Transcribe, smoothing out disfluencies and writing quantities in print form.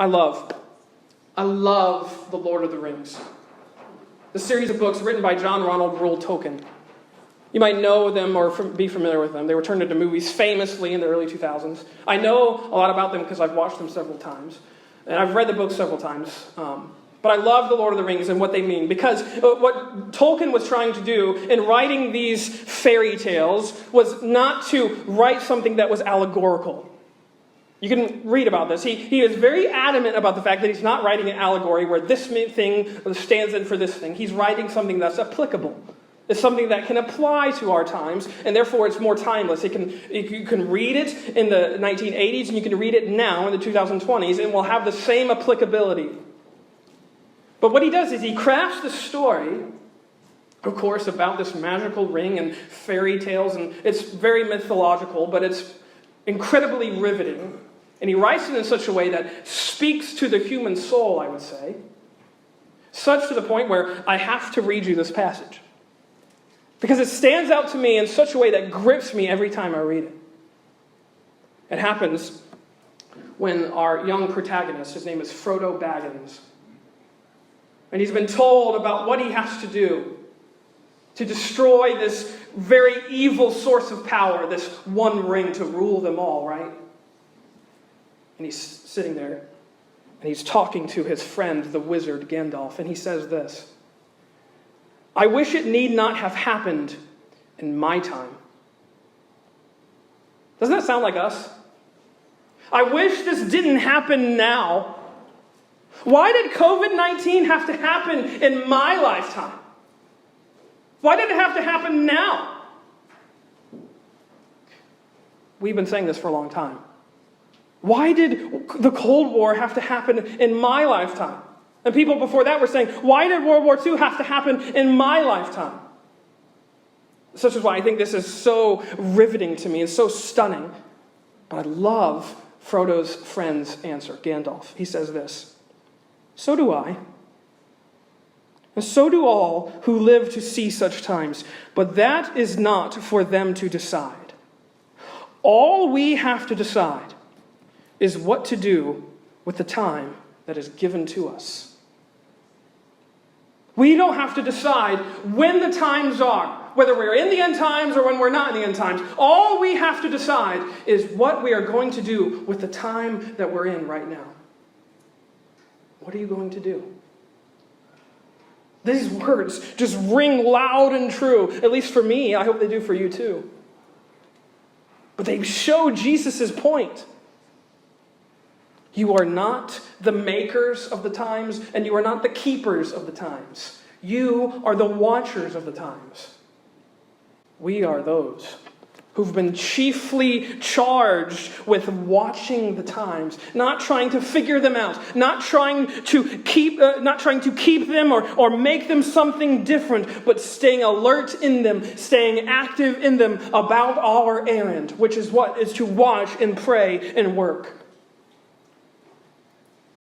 I love The Lord of the Rings. The series of books written by John Ronald Reuel Tolkien. You might know them or be familiar with them. They were turned into movies famously in the early 2000s. I know a lot about them because I've watched them several times. And I've read the books several times. But I love The Lord of the Rings and what they mean. Because what Tolkien was trying to do in writing these fairy tales was not to write something that was allegorical. You can read about this. He is very adamant about the fact that he's not writing an allegory where this thing stands in for this thing. He's writing something that's applicable. It's something that can apply to our times, and therefore it's more timeless. You can read it in the 1980s, and you can read it now in the 2020s, and will have the same applicability. But what he does is he crafts the story, of course, about this magical ring and fairy tales, and it's very mythological, but it's incredibly riveting. And he writes it in such a way that speaks to the human soul, I would say, such to the point where I have to read you this passage. Because it stands out to me in such a way that grips me every time I read it. It happens when our young protagonist, his name is Frodo Baggins, and he's been told about what he has to do to destroy this very evil source of power, this one ring to rule them all, right? And he's sitting there, and he's talking to his friend, the wizard Gandalf, and he says this: I wish it need not have happened in my time. Doesn't that sound like us? I wish this didn't happen now. Why did COVID-19 have to happen in my lifetime? Why did it have to happen now? We've been saying this for a long time. Why did the Cold War have to happen in my lifetime? And people before that were saying, why did World War II have to happen in my lifetime? Such is why I think this is so riveting to me and so stunning. But I love Frodo's friend's answer, Gandalf. He says this: so do I. And so do all who live to see such times. But that is not for them to decide. All we have to decide is what to do with the time that is given to us. We don't have to decide when the times are, whether we're in the end times or when we're not in the end times. All we have to decide is what we are going to do with the time that we're in right now. What are you going to do? These words just ring loud and true, at least for me. I hope they do for you too. But they show Jesus' point. You are not the makers of the times, and you are not the keepers of the times. You are the watchers of the times. We are those who've been chiefly charged with watching the times, not trying to figure them out, not trying to keep them or make them something different, but staying alert in them, staying active in them about our errand, which is what is to watch and pray and work.